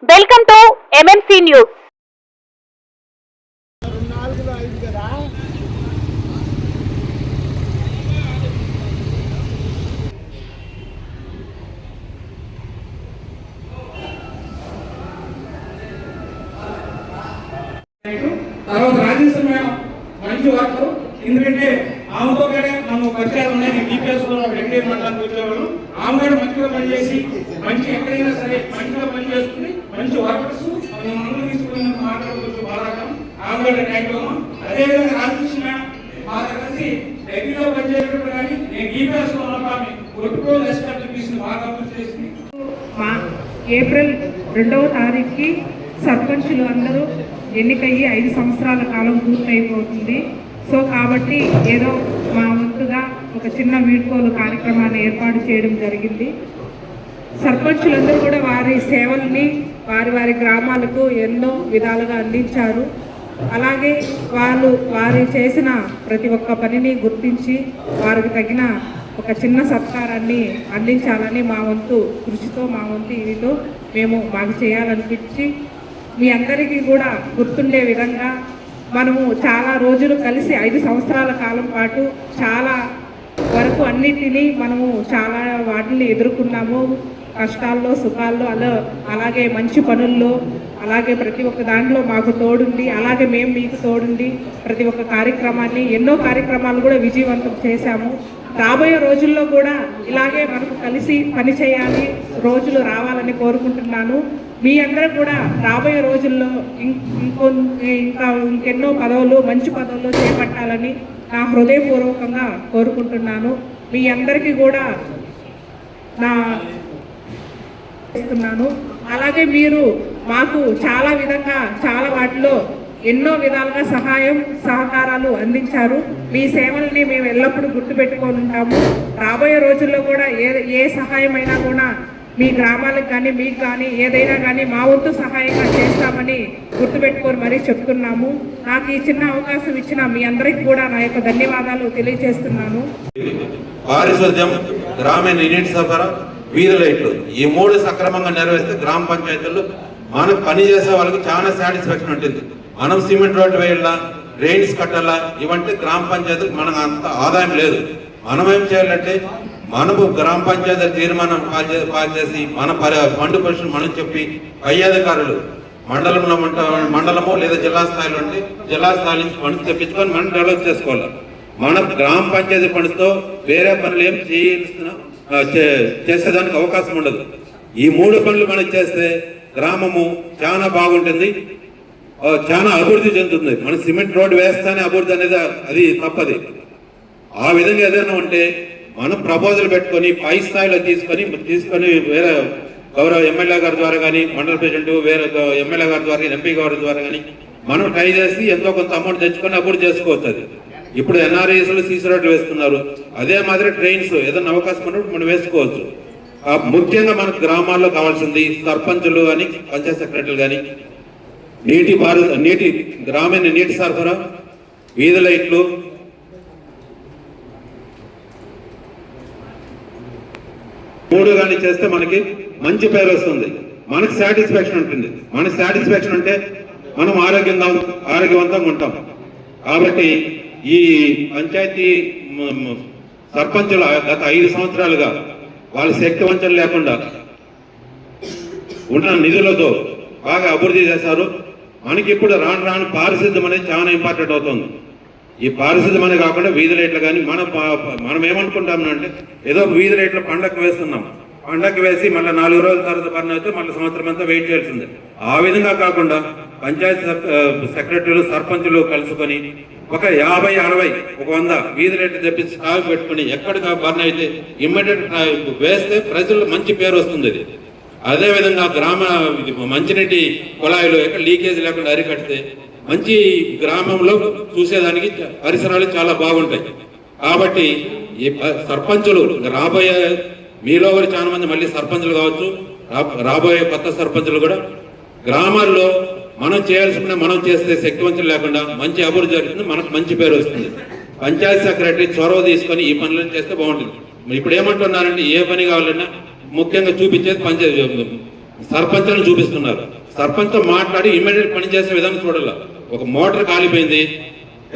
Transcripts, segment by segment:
Welcome to MMC news. తర్వాత Rajeshwara madam మంచి work, ఎందుకంటే ఆమెతో మనం పరిచయాలు ఉన్నాయి. డిపిఎస్ లో వెంకటేశ్వర మండలానికి వచ్చేవాళ్ళు ఆమె కూడా మంచిగా పనిచేసి మంచి ఎక్కడైనా సరే మంచిగా పనిచేస్తుంది. మంచి వర్కర్స్ మందులు తీసుకుని మాట్లాడుకోవచ్చు. బాగా ఆమె కూడా థ్యాంక్ యూ. అదేవిధంగా రాజకృష్ణ మేడం మాతో కలిసి డెగ్రీలో పనిచేసేటప్పుడు కానీ నేను డిపిఎస్ లో ఉన్నప్పుడు కొట్టుకోలు ఎస్టాబ్లిష్ బాగా అభివృద్ధి చేసింది. ఏప్రిల్ 2వ తారీఖుకి సర్పంచులు అందరూ ఎన్నికయ్యి 5 సంవత్సరాల కాలం పూర్తయిపోతుంది. సో కాబట్టి ఏదో మా వంతుగా ఒక చిన్న వీడ్కోలు కార్యక్రమాన్ని ఏర్పాటు చేయడం జరిగింది. సర్పంచులందరూ కూడా వారి సేవల్ని వారి గ్రామాలకు ఎన్నో విధాలుగా అందించారు. అలాగే వారు చేసిన ప్రతి ఒక్క పనిని గుర్తించి వారికి తగిన ఒక చిన్న సత్కారాన్ని అందించాలని మా వంతు కృషితో మా వంతు ఇదితో మాకు చేయాలనిపించి మీ అందరికీ కూడా గుర్తుండే విధంగా మనము చాలా రోజులు కలిసి 5 సంవత్సరాల కాలం పాటు చాలా వరకు అన్నిటినీ మనము చాలా వాటిని ఎదుర్కొన్నాము. కష్టాల్లో సుఖాల్లో అలాగే మంచి పనుల్లో అలాగే ప్రతి ఒక్క దాంట్లో మాకు తోడుండి అలాగే మేము మీకు తోడుండి ప్రతి ఒక్క కార్యక్రమాన్ని ఎన్నో కార్యక్రమాలు కూడా విజయవంతం చేశాము. రాబోయే రోజుల్లో కూడా ఇలాగే మనకు కలిసి పని చేయాలి రోజులు రావాలని కోరుకుంటున్నాను. మీ అందరూ కూడా రాబోయే రోజుల్లో ఇంకెన్నో పదవులు మంచి పదవులు చేపట్టాలని నా హృదయపూర్వకంగా కోరుకుంటున్నాను. మీ అందరికీ కూడా నా చేస్తున్నాను. అలాగే మీరు మాకు చాలా విధంగా చాలా వాటిలో ఎన్నో విధాలుగా సహకారాలు అందించారు. మీ సేవల్ని మేము ఎల్లప్పుడూ గుర్తుపెట్టుకొని ఉంటాము. రాబోయే రోజుల్లో కూడా ఏ సహాయమైనా కూడా మీ గ్రామాలకు కానీ మీకు కానీ ఏదైనా కానీ మా వంతు సహాయంగా చేస్తామని గుర్తుపెట్టుకొని మరీ చెప్తున్నాము. నాకు ఈ చిన్న అవకాశం ఇచ్చిన మీ అందరికీ కూడా నా యొక్క ధన్యవాదాలు తెలియజేస్తున్నాను. పారిశుద్ధ్యం, గ్రామీణ నీటి సరఫరా, వీధి లైట్లు ఈ 3 సక్రమంగా నెరవేరిస్తే గ్రామ పంచాయతీలు మనకు పని చేసే వాళ్ళకి చాలా సాటిస్ఫాక్షన్ ఉంటుంది. మనం సిమెంట్ రోడ్డు వేయాలా, డ్రైన్స్ కట్టాలా, ఇవంటే గ్రామ పంచాయతీలకు మనకు అంత ఆదాయం లేదు. మనం ఏం చేయాలంటే మనము గ్రామ పంచాయతీ తీర్మానం పాస్ చేసి మన ఫండ్ పొజిషన్ మనం చెప్పి పై అధికారులు మండలము లేదా జిల్లా స్థాయిలో ఉంటే జిల్లా స్థాయి నుంచి ఫండ్స్ తెప్పించుకొని మనం డెవలప్ చేసుకోవాలి. మన గ్రామ పంచాయతీ ఫండ్స్తో వేరే పనులు ఏం చేసేదానికి అవకాశం ఉండదు. ఈ 3 పనులు మనం చేస్తే గ్రామము చాలా బాగుంటుంది, చాలా అభివృద్ధి చెందుతుంది. మనం సిమెంట్ రోడ్డు వేస్తానే అభివృద్ధి అనేది అది తప్పది. ఆ విధంగా ఏదైనా ఉంటే మనం ప్రపోజల్ పెట్టుకొని పై స్థాయిలో తీసుకొని వేరే గౌరవ ఎమ్మెల్యే గారి ద్వారా కానీ మండల ప్రెసిడెంట్ వేరే ఎమ్మెల్యే గారి ద్వారా ఎంపీ గారి ద్వారా కానీ మనం ట్రై చేసి ఎంతో కొంత అమౌంట్ తెచ్చుకొని అభివృద్ధి చేసుకోవచ్చు. ఇప్పుడు ఎన్ఆర్ఐఎస్లు సీసీ రోడ్లు వేస్తున్నారు, అదే మాదిరి ట్రైన్స్ ఏదైనా అవకాశం ఉన్నప్పుడు మనం వేసుకోవచ్చు. ముఖ్యంగా మనకు గ్రామాల్లో కావాల్సింది సర్పంచులు కానీ పంచాయత్ సెక్రటరీలు కానీ గ్రామీణ నీటి సరఫరా, వీధి లైట్లు, మూడు కానీ చేస్తే మనకి మంచి పేరు వస్తుంది, మనకి సాటిస్ఫాక్షన్ ఉంటుంది. మనకి సాటిస్ఫాక్షన్ ఉంటే మనం ఆరోగ్యవంతంగా ఉంటాం. కాబట్టి ఈ పంచాయతీ సర్పంచులు గత 5 సంవత్సరాలుగా వాళ్ళ శక్తి వంచన లేకుండా ఉన్న నిధులతో బాగా అభివృద్ధి చేశారు. మనకి ఇప్పుడు రాను పారిశుద్ధ్యం అనేది చాలా ఇంపార్టెంట్ అవుతుంది. ఈ పారిశుద్ధ్యం అనే కాకుండా వీధి లైట్లు కానీ మనం ఏమనుకుంటామంటే ఏదో వీధి లైట్లు పండగ వేస్తున్నాం, పండగ వేసి మళ్ళీ 4 రోజుల తర్వాత పని అయితే మళ్ళీ సంవత్సరం అంతా వెయిట్ చేయాల్సిందే. ఆ విధంగా కాకుండా పంచాయతీ సెక్రటరీలు సర్పంచులు కలుసుకొని ఒక 50, 60, 100 వీధి లైట్లు తెప్పించి స్టాక్ పెట్టుకుని ఎక్కడికి బర్న్ అయితే ఇమ్మీడియట్ వేస్తే ప్రజలు మంచి పేరు వస్తుంది. అదేవిధంగా మంచినీటి కుళాయిలు ఎక్కడ లీకేజ్ లేకుండా అరికడితే మంచి గ్రామంలో చూసేదానికి పరిసరాలు చాలా బాగుంటాయి. కాబట్టి ఈ సర్పంచులు రాబోయే మీలో కూడా చాలా మంది మళ్ళీ సర్పంచులు కావచ్చు, రాబోయే కొత్త సర్పంచులు కూడా గ్రామాల్లో మనం చేయాల్సిన మనం చేస్తే శక్తివంతులు లేకుండా మంచి అభివృద్ధి జరుగుతుంది, మనకు మంచి పేరు వస్తుంది. పంచాయతీ సెక్రటరీ చొరవ తీసుకొని ఈ పనులను చేస్తే బాగుంటుంది. ఇప్పుడు ఏమంటున్నారంటే ఏ పని కావాలన్నా ముఖ్యంగా చూపించేది సర్పంచ్లను చూపిస్తున్నారు. సర్పంచ్ మాట్లాడి ఇమ్మీడియట్ పని చేసే విధానం చూడాలి. ఒక మోటార్ కాలిపోయింది,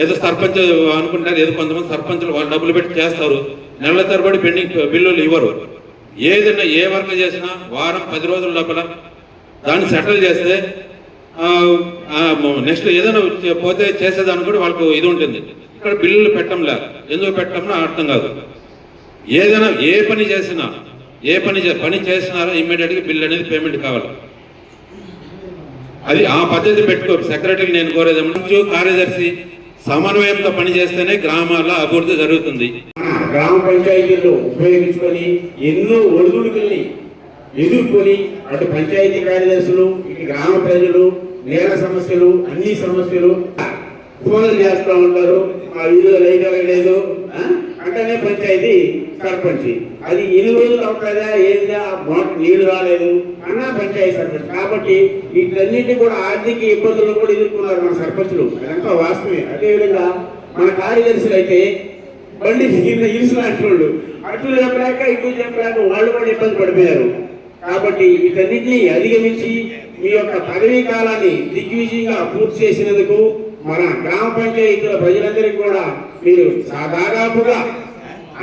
ఏదో సర్పంచ్ అనుకుంటారు, ఏదో కొంతమంది సర్పంచులు వాళ్ళు డబ్బులు పెట్టి చేస్తారు, నెలల తరబడి పెండింగ్ బిల్లులు ఇవ్వరు. ఏదైనా ఏ వర్క్ చేసినా వారం 10 రోజుల లోపల దాన్ని సెటిల్ చేస్తే నెక్స్ట్ ఏదైనా పోతే చేసేదాన్ని కూడా వాళ్ళకు ఇది ఉంటుంది. ఇక్కడ బిల్లులు పెట్టంలే, ఎందుకు పెట్టడంలో అర్థం కాదు. ఏదైనా ఏ పని చేసినారో ఇమ్మీడియట్గా బిల్ అనేది పేమెంట్ కావాలి. అది ఆ పద్ధతి పెట్టుకో. సెక్రటరీకి నేను కోరేది కార్యదర్శి సమన్వయంతో పనిచేస్తేనే గ్రామాల్లో అభివృద్ధి జరుగుతుంది. గ్రామ పంచాయతీల్లో ఉపయోగించుకొని ఎన్నో ఒడిదుడుకుల్ని ఎదుర్కొని అటు పంచాయతీ కార్యదర్శులు, ఇటు గ్రామ ప్రజలు, నేల సమస్యలు, అన్ని సమస్యలు ఫోన్లు చేస్తూ ఉంటారు. మా వీధిలో లైట్ లేదు అంటేనే పంచాయతీ సర్పంచ్, అది ఎన్ని రోజులు అవుతుందా ఏందా, మోటార్ నీళ్లు రాలేదు అన్నా పంచాయతీ సర్పంచ్. కాబట్టి వీటన్నింటినీ కూడా ఆర్థిక ఇబ్బందులు కూడా ఎదుర్కొన్నారు మన సర్పంచులు, అదంతా వాస్తవమే. అదేవిధంగా మన కార్యదర్శులు అయితే బండి ఇరుసు లాంటి వాళ్ళు, అటు చెప్పలేక ఇటు చెప్పలేక వాళ్ళు కూడా ఇబ్బంది పడిపోయారు. కాబట్టి వీటన్నిటినీ అధిగమించి మీ యొక్క పదవీ కాలాన్ని దిగ్విజయంగా పూర్తి చేసినందుకు మన గ్రామ పంచాయతీల ప్రజలందరికీ కూడా మీరు దాదాపుగా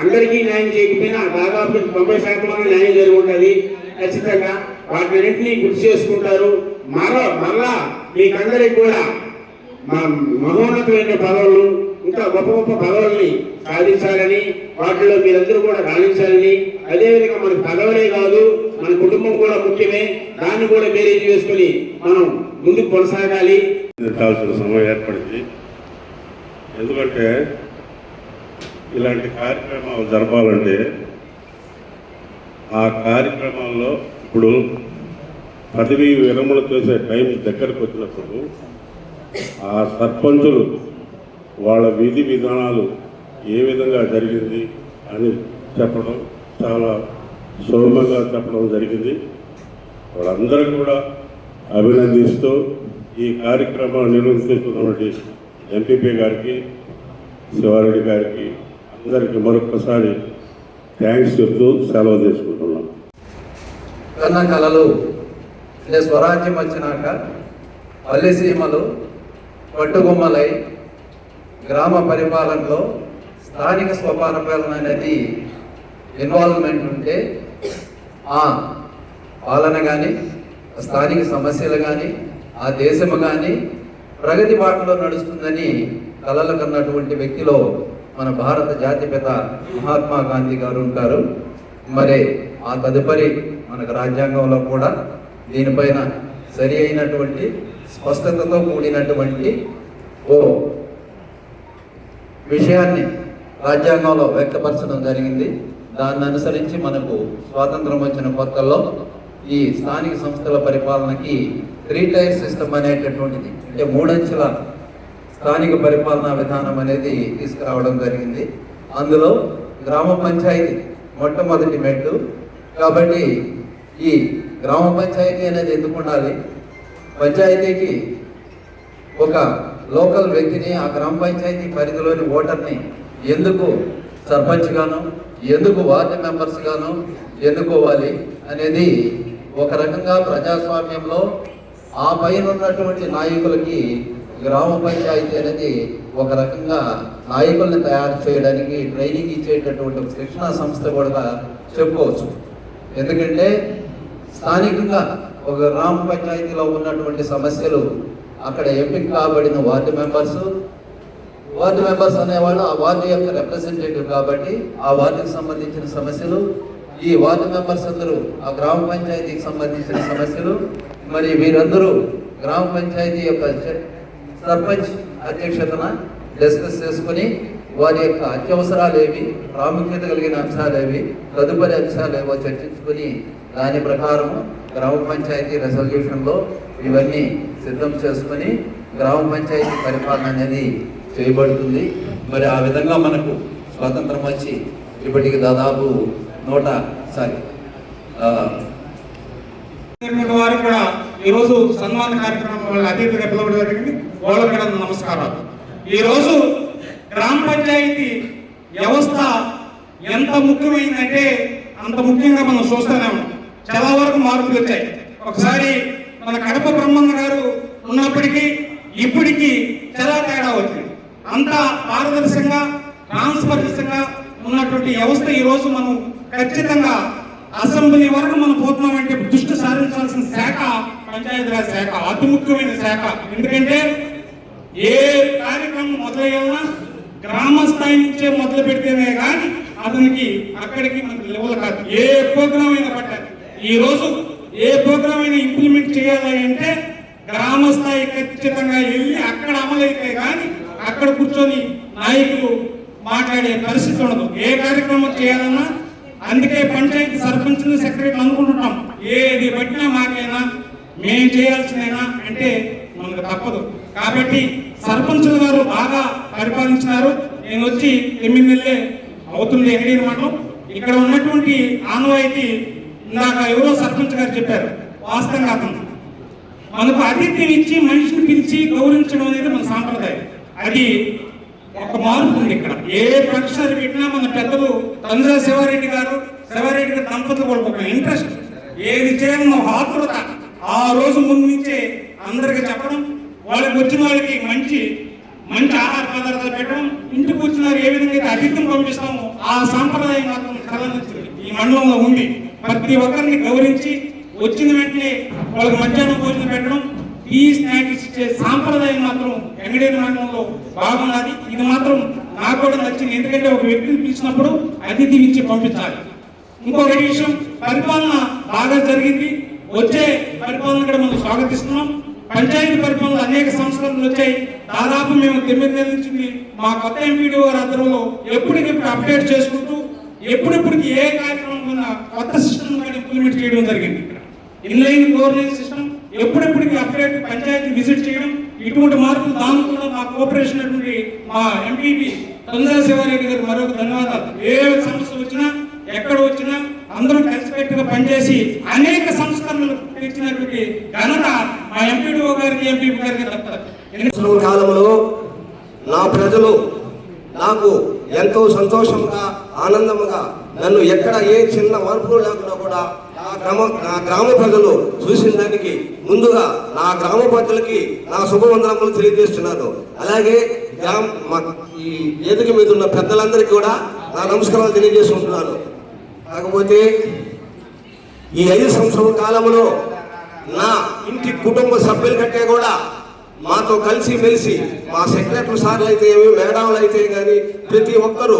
అందరికీ న్యాయం చేయకపోయినా దాదాపు 90% న్యాయం జరిగి ఉంటుంది. ఖచ్చితంగా వాటిన్నింటినీ గుర్తు చేసుకుంటారు. మరలా మీకందరికి కూడా మహోన్నతమైన పదవులు, ఇంకా గొప్ప గొప్ప పదవుల్ని సాధించాలని, వాటిలో మీరందరూ కూడా రాణించాలని, అదేవిధంగా మనకు పదవులే కాదు మన కుటుంబం కూడా ముఖ్యమే, దాన్ని కూడా బేరీజ్ చేసుకుని మనం ముందుకు కొనసాగాలి. కావాల్సిన సమయం ఏర్పడింది. ఎందుకంటే ఇలాంటి కార్యక్రమాలు జరపాలంటే ఆ కార్యక్రమాల్లో ఇప్పుడు పదవి విరమణ చేసే టైం దగ్గరకు వచ్చినప్పుడు ఆ సర్పంచులు వాళ్ళ విధి విధానాలు ఏ విధంగా జరిగింది అని చెప్పడం, చాలా సులభంగా చెప్పడం జరిగింది. వాళ్ళందరూ కూడా అభినందిస్తూ ఈ కార్యక్రమాన్ని నిర్వహిస్తున్నటువంటి ఎంపీపీ గారికి, శివారెడ్డి గారికి అందరికీ మరొకసారి థ్యాంక్స్ చెప్తూ సెలవు తీసుకుంటున్నాం. కన్న కళలు అంటే స్వరాజ్యం వచ్చినాక పల్లె సీమలు పట్టుగుమ్మలై గ్రామ పరిపాలనలో స్థానిక స్వపరిపాలన అనేది ఇన్వాల్వ్మెంట్ ఉంటే ఆ పాలన కానీ, స్థానిక సమస్యలు కానీ, ఆ దేశము కానీ ప్రగతి బాటలో నడుస్తుందని కలలు కన్నటువంటి వ్యక్తిలో మన భారత జాతిపిత మహాత్మా గాంధీ గారు ఉంటారు. మరి ఆ తదుపరి మనకు రాజ్యాంగంలో కూడా దీనిపైన సరి అయినటువంటి స్పష్టతతో కూడినటువంటి ఓ విషయాన్ని రాజ్యాంగంలో వ్యక్తపరచడం జరిగింది. దాన్ని అనుసరించి మనకు స్వాతంత్రం వచ్చిన కొత్తల్లో ఈ స్థానిక సంస్థల పరిపాలనకి 3 టైర్ సిస్టమ్ అనేటటువంటిది, అంటే 3 అంచెల స్థానిక పరిపాలనా విధానం అనేది తీసుకురావడం జరిగింది. అందులో గ్రామ పంచాయతీ మొట్టమొదటి మెట్టు. కాబట్టి ఈ గ్రామ పంచాయతీ అనేది ఎందుకు ఉండాలి? పంచాయతీకి ఒక లోకల్ వ్యక్తిని, ఆ గ్రామ పంచాయతీ పరిధిలోని ఓటర్ని ఎందుకు సర్పంచ్ గాను, ఎందుకు వార్డు మెంబర్స్ గాను ఎన్నుకోవాలి అనేది ఒక రకంగా ప్రజాస్వామ్యంలో ఆ పైన ఉన్నటువంటి నాయకులకి గ్రామ పంచాయతీ అనేది ఒక రకంగా నాయకుల్ని తయారు చేయడానికి ట్రైనింగ్ ఇచ్చేటటువంటి ఒక శిక్షణా సంస్థ కూడా చెప్పుకోవచ్చు. ఎందుకంటే స్థానికంగా ఒక గ్రామ పంచాయతీలో ఉన్నటువంటి సమస్యలు అక్కడ ఎంపిక కాబడిన వార్డు మెంబర్స్ అనేవాళ్ళు ఆ వార్డు యొక్క రిప్రజెంటేటివ్ కాబట్టి ఆ వార్డుకి సంబంధించిన సమస్యలు, ఈ వార్డు మెంబర్స్ అందరూ ఆ గ్రామ పంచాయతీకి సంబంధించిన సమస్యలు, మరి వీరందరూ గ్రామ పంచాయతీ యొక్క సర్పంచ్ అధ్యక్షతన డిస్కస్ చేసుకుని వారి యొక్క అత్యవసరాలు ఏవి, ప్రాముఖ్యత కలిగిన అంశాలు ఏవి, తదుపరి అంశాలు ఏవో చర్చించుకుని దాని ప్రకారం గ్రామ పంచాయతీ రెజల్యూషన్లో ఇవన్నీ సిద్ధం చేసుకుని గ్రామ పంచాయతీ పరిపాలన అనేది చేయబడుతుంది. మరి ఆ విధంగా మనకు స్వాతంత్రం వచ్చి ఇప్పటికి దాదాపు 100 వారికి కూడా ఈరోజు సన్మాన కార్యక్రమం వాళ్ళ అతిథిగా పిలవడం జరిగింది. వాళ్ళకి కూడా నమస్కారాలు. ఈరోజు గ్రామ పంచాయతీ వ్యవస్థ ఎంత ముఖ్యమైందంటే అంత ముఖ్యంగా మనం చూస్తూనే ఉన్నాం. చాలా వరకు మార్పులు వచ్చాయి. ఒకసారి మన కడప బ్రహ్మన్న గారు ఉన్నప్పటికీ ఇప్పటికీ చాలా తేడా వచ్చింది. అంతా పారదర్శకంగా ట్రాన్స్పరెన్సీగా ఉన్నటువంటి వ్యవస్థ ఈ రోజు మనం ఖచ్చితంగా అసెంబ్లీ వరకు మనం పోతున్నామంటే దృష్టి సారించాల్సిన శాఖ పంచాయతీరాజ్ శాఖ, అతి ముఖ్యమైన శాఖ. ఎందుకంటే ఏ కార్యక్రమం మొదలయ్యాలన్నా గ్రామ స్థాయి నుంచే మొదలు పెడితేనే కానీ అతనికి అక్కడికి మనకి లెవెల్ కాదు. ఏ ప్రోగ్రామ్ అయినా పట్టాలి. ఈ రోజు ఏ ప్రోగ్రామ్ అయినా ఇంప్లిమెంట్ చేయాలి అంటే గ్రామ స్థాయి ఖచ్చితంగా వెళ్ళి అక్కడ అమలైతే కానీ అక్కడ కూర్చొని నాయకులు మాట్లాడే పరిస్థితి ఉండదు. ఏ కార్యక్రమం చేయాలన్నా అందుకే పంచాయతీ సర్పంచ్ సెక్రటరీ అనుకుంటున్నాం, ఏది పట్టినా మాకైనా మేము చేయాల్సిందేనా అంటే మనకు తప్పదు. కాబట్టి సర్పంచుల గారు బాగా పరిపాలించినారు. నేను వచ్చి 9 నెలలే అవుతుంది ఎంగడీని మండలం. ఇక్కడ ఉన్నటువంటి ఆనవాయితీ ఇందాక ఎవరో సర్పంచ్ గారు చెప్పారు, వాస్తవంగా మనకు అతిథ్యం ఇచ్చి మనిషిని పిలిచి గౌరవించడం అనేది మన సాంప్రదాయం. అది ఒక మార్పు ఉంది ఇక్కడ. ఏ ప్రొఫెసర్ పెట్టినా మన పెద్దలు తండ్రి శివారెడ్డి గారు దంపతులు కూడా ఒక ఇంట్రెస్ట్, ఏది చేయాలన్న ఆతృత ఆ రోజు ముందు నుంచే అందరికి చెప్పడం, వాళ్ళకి వచ్చిన వాళ్ళకి మంచి ఆహార పదార్థాలు పెట్టడం, ఇంటికి వచ్చిన ఏ విధంగా అయితే అతిథిని పంపిస్తామో ఆ సాంప్రదాయం మాత్రం కలనిచ్చింది ఈ మండలంలో ఉంది. ప్రతి ఒక్కరిని గౌరవించి వచ్చిన వెంటనే వాళ్ళకి మధ్యాహ్నం భోజనం పెట్టడం, ఈ స్నాక్స్ ఇచ్చే సాంప్రదాయం మాత్రం ఎంగడేని మండలంలో బాగున్నది. ఇది మాత్రం నాకు కూడా నచ్చింది. ఎందుకంటే ఒక వ్యక్తిని పిలిచినప్పుడు అతిథి ఇచ్చి పంపించాలి. ఇంకొకటి విషయం, పరిపాలన బాగా జరిగింది. వచ్చే పరిపాలన కూడా మనం స్వాగతిస్తున్నాం. పంచాయతీ పరిపాలన అనేక సంస్కరణలు వచ్చాయి. దాదాపు మేము 9 నెలల నుంచి మా కొత్త ఎంపీడీ గారి ఆధ్వర్యంలో ఎప్పటికెప్పుడు అప్డేట్ చేసుకుంటూ ఎప్పుడెప్పటికి ఏ కార్యక్రమం ఉన్న కొత్త సిస్టమ్ కూడా ఇంప్లిమెంట్ చేయడం జరిగింది. ఇక్కడ ఇన్లైన్ గవర్నెన్స్ సిస్టమ్ ఎప్పుడెప్పటికి అప్డేట్, పంచాయతీ విజిట్ చేయడం, ఇటువంటి మార్పులు దానిలో మా కోఆపరేషన్ అటువంటి మా ఎంపీపీ తండ్రి శివారెడ్డి గారికి మరొక ధన్యవాదాలు. ఏ సమస్య వచ్చినా ఎక్కడ వచ్చినా అందరూ కలిసిపెట్టుగా పనిచేసి అనేక సంస్కరణలు తెచ్చినటువంటి ఘనత మా ఎంపీడీఓ గారికి ఎంపీపీ గారికి దక్కుతుంది. కాలంలో నా ప్రజలు నాకు ఎంతో సంతోషంగా ఆనందంగా నన్ను ఎక్కడ ఏ చిన్న మార్పులు లేకుండా కూడా నా గ్రామ ప్రజలు చూసిన దానికి ముందుగా నా గ్రామ ప్రజలకి నా శుభవందనములు తెలియజేస్తున్నాను. అలాగే ఈ వేదిక మీద ఉన్న పెద్దలందరికీ కూడా నా నమస్కారాలు తెలియజేసుకుంటున్నాను. కాకపోతే ఈ 5 సంవత్సరాల కాలంలో నా ఇంటి కుటుంబ సభ్యుల కంటే కూడా మాతో కలిసి మెలిసి మా సెక్రటరీ సార్లు అయితే ఏమి, మేడాలు అయితే కానీ ప్రతి ఒక్కరూ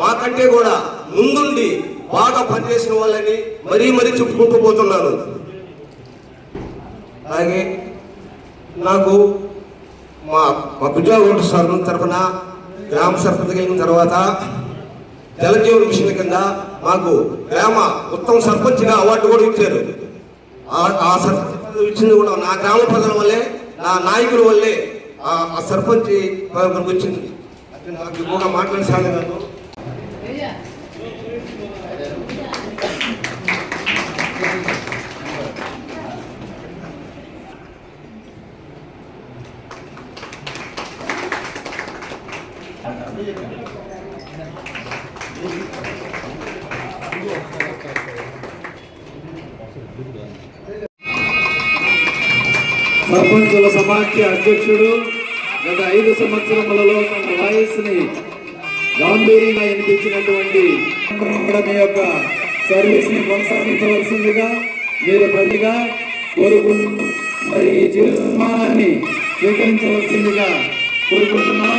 మాకంటే కూడా ముందుండి బాగా పనిచేసిన వాళ్ళని మరీ చెప్పుకుంటూ పోతున్నాను. అలాగే నాకు మా గుజ్జాగోట సార్ తరఫున గ్రామ సర్పంచ్ అయిన తర్వాత జలజీవన మిషన్ కింద మాకు గ్రామ ఉత్తమ సర్పంచ్గా అవార్డు కూడా ఇచ్చారు. ఆ సర్పంచ్ ఇచ్చింది కూడా నా గ్రామ ప్రజల వల్లే, నా నాయకుల వల్లే ఆ సర్పంచ్ వచ్చింది. నాకు కూడా మాట్లాడేసాను కాదు. సర్పంచుల సమాఖ్య అధ్యక్షుడు గత 5 సంవత్సరములలో తన వయస్సుని గాంభీర్యంగా వినిపించినటువంటి మీ యొక్క సర్వీస్ ని కొనసాగించవలసిందిగా మీరు ప్రతిగా కోరుకుంటూ మరి ఈ జీవిత సన్మానాన్ని స్వీకరించవలసిందిగా కోరుకుంటున్నాం.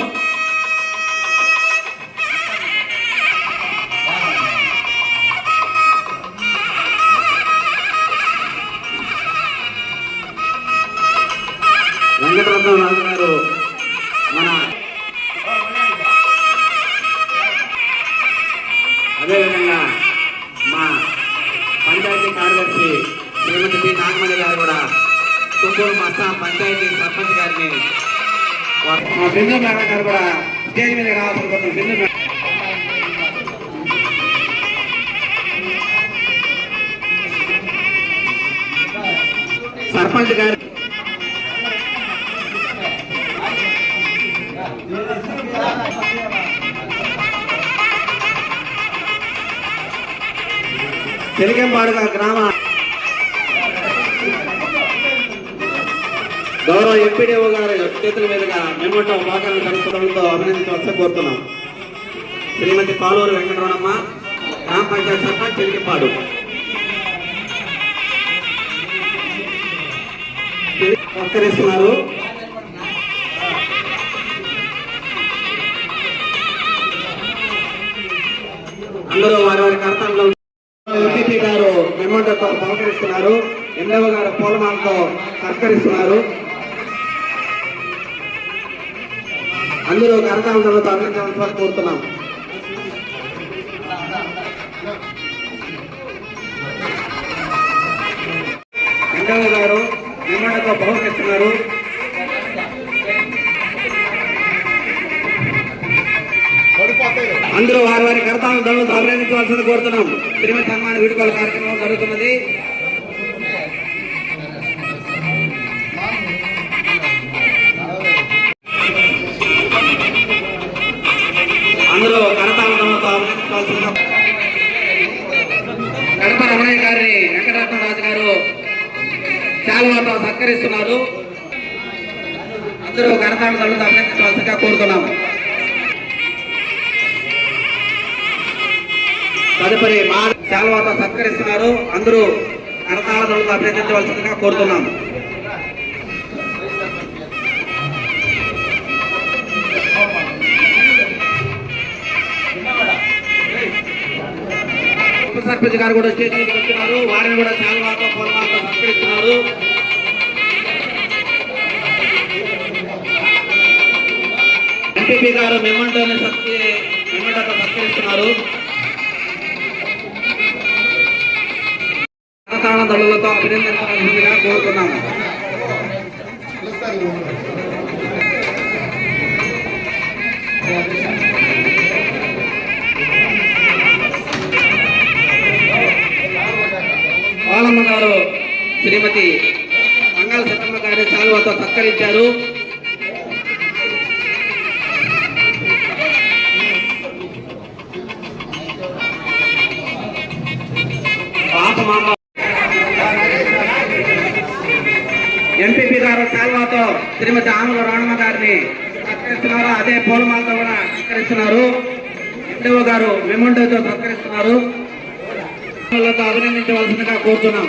వెంకటరత్నం రాజు గారు మన అదేవిధంగా మా పంచాయతీ కార్యదర్శి శ్రీమతి పి నాగమణి గారు కూడా తుంగూరు మస్తా పంచాయతీ సర్పంచ్ గారిని మా బిందు మేడం గారు కూడా స్టేజ్ మీద రావాల్సిన బిందు సర్పంచ్ గారు తెలుగంపాడు గ్రామ గౌరవ ఎంపీడీఓ గారి చేతుల మీదుగా మెమోటో వాకర్లు జరుపుకోవడంతో అభినందించవలసి కోరుతున్నాం. శ్రీమతి పాలూరు వెంకటరమణమ్మ, గ్రామ పంచాయతీ సర్పంచ్ చిలికిపాడు. సత్కరిస్తున్నారు. అందరూ వారి వారి కర్తవ్యంలో ఎంపీపీ గారు మెమోటోతో సహకరిస్తున్నారు. ఎండవ గారు పూలమాలతో సత్కరిస్తున్నారు. అందరూ కర్తవ్యంతో అభినందించవలసి కోరుతున్నాం. ఎండవ గారు మెమోటోతో బహుకరిస్తున్నారు. అందరూ వారి వారి కర్తవ్యాలను అభినందించవలసింది కోరుతున్నాం. శ్రీమతి సన్మాన వీడుకోల కార్యక్రమం జరుగుతున్నది. అందరూ కర్తవ్యాలతో అభినందించవలసిందిగా గడప రమణయ్య గారిని వెంకటరత్నరాజు గారు శాలువాతో సత్కరిస్తున్నారు. అందరూ కర్తవ్యాలతో అభినందించవలసిందిగా కోరుతున్నాం. తదుపరి మా శాలువాతో సత్కరిస్తున్నారు. అందరూ కరతాళతో అభినందించవలసిందిగా కోరుతున్నాం. ఉప సర్పంచ్ గారు కూడా స్టేజ్ మీదకి వస్తున్నారు. వారిని కూడా శాలువాతో పూలమాలతో సత్కరిస్తున్నారు. ఎంపీపీ గారు మెమోటోతో సత్కరిస్తున్నారు. దళులతో అభినందించవలసిందిగా కోరుతున్నాము. పాలమ్మ గారు శ్రీమతి మంగళ సత్తమ్మ గారి శాలువాతో సత్కరించారు. పాపమామ ఎంపీపీ గారు శాల్వాతో శ్రీమతి ఆముల రాణమ్మ గారిని సత్కరిస్తున్నారు. అదే పూలమాలతో కూడా సత్కరిస్తున్నారు. ఎండవ గారు మెమోటోతో సత్కరిస్తున్నారు. అభినందించవలసిందిగా కోరుతున్నాం.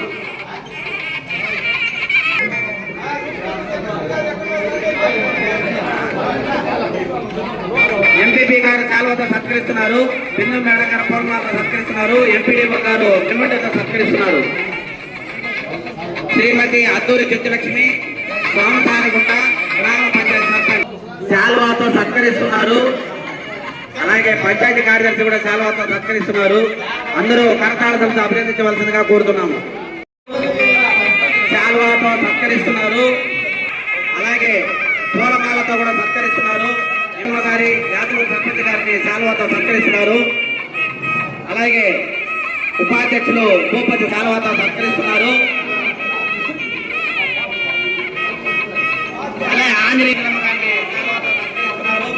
ఎంపీపీ గారు శాల్వాతో సత్కరిస్తున్నారు. బిందు మేడం గారు పూలమాలతో సత్కరిస్తున్నారు. ఎంపీడీఓ గారు మెమోటోతో సత్కరిస్తున్నారు. శ్రీమతి అద్దూరి చిత్రలక్ష్మి సోమసానిగుంట గ్రామ పంచాయతీ సర్పంచ్ శాల్వాతో సత్కరిస్తున్నారు. అలాగే పంచాయతీ కార్యదర్శి కూడా శాల్వాతో సత్కరిస్తున్నారు. అందరూ కరతాళతో అభినందించవలసిందిగా కోరుతున్నాము. శాల్వాతో సత్కరిస్తున్నారు. అలాగే పూలమాలతో కూడా సత్కరిస్తున్నారు. గారి యాదవ సర్పంచ్ గారిని శాల్వాతో సత్కరిస్తున్నారు. అలాగే ఉపాధ్యక్షులు భూపతి శాల్వాతో సత్కరిస్తున్నారు. అలాగే ఆంజనేయ గారిని శాల్వాతో సత్కరిస్తున్నారు.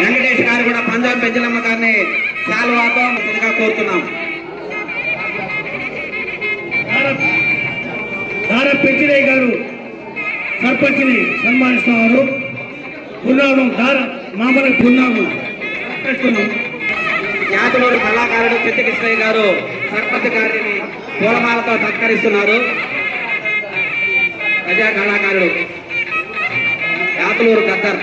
వెంకటేష్ గారు కూడా పంజాబ్ పెంచలమ్మ గారిని శాల్వాతో కోరుతున్నాం. పెంచిరయ్య గారు సర్పంచ్ని సన్మానిస్తున్నారు. పున్నాగం మామూలు పున్నాగం యాతలూరు కళాకారుడు చిత్తకృష్ణయ్య గారు సర్పంచ్ గారిని పూలమాలతో సత్కరిస్తున్నారు. ప్రజా కళాకారుడు యాతలూరు గద్దర్